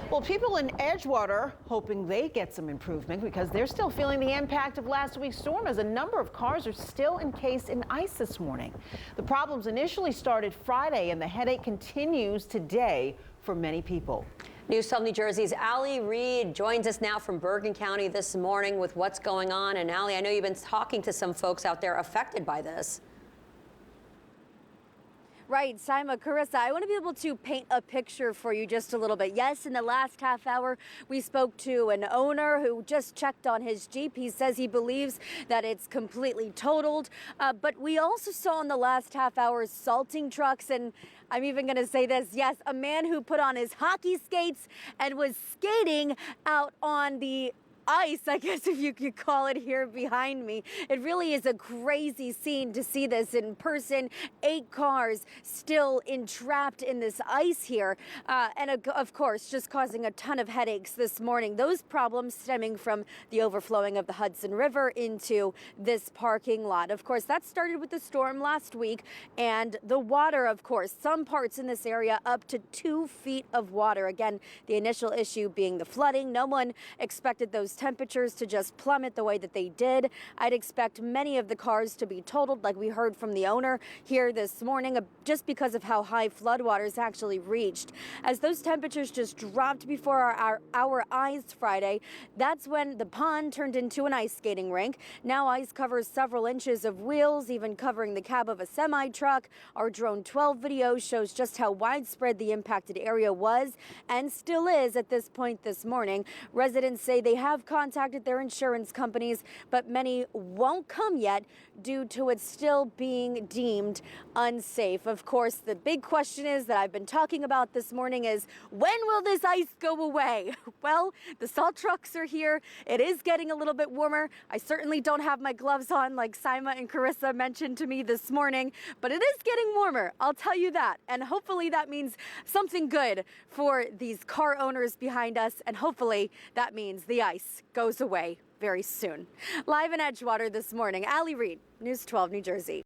Well, people in Edgewater hoping they get some improvement because they're still feeling the impact of last week's storm as a number of cars are still encased in ice this morning. The problems initially started Friday and the headache continues today for many people. News 12 New Jersey's Allie Reed joins us now from Bergen County this morning with what's going on. And Allie, I know you've been talking to some folks out there affected by this. Right, Sima, Carissa, I want to be able to paint a picture for you just a little bit. Yes, in the last half hour, we spoke to an owner who just checked on his Jeep. He says he believes that it's completely totaled. But we also saw in the last half hour salting trucks, and I'm even going to say this, yes, a man who put on his hockey skates and was skating out on the ice, I guess if you could call it, here behind me. It really is a crazy scene to see this in person. 8 cars still entrapped in this ice here. And of course, just causing a ton of headaches this morning. Those problems stemming from the overflowing of the Hudson River into this parking lot. Of course, that started with the storm last week. And the water, of course, some parts in this area up to 2 feet of water. Again, the initial issue being the flooding. No one expected those temperatures to just plummet the way that they did. I'd expect many of the cars to be totaled, like we heard from the owner here this morning, just because of how high floodwaters actually reached. As those temperatures just dropped before our eyes Friday, that's when the pond turned into an ice skating rink. Now ice covers several inches of wheels, even covering the cab of a semi-truck. Our Drone 12 video shows just how widespread the impacted area was and still is at this point this morning. Residents say they have contacted their insurance companies, but many won't come yet due to it still being deemed unsafe. Of course, the big question is that I've been talking about this morning is, when will this ice go away? Well, the salt trucks are here. It is getting a little bit warmer. I certainly don't have my gloves on like Sima and Carissa mentioned to me this morning, but it is getting warmer, I'll tell you that. And hopefully that means something good for these car owners behind us, and hopefully that means the ice goes away very soon. Live in Edgewater this morning, Allie Reed, News 12 New Jersey.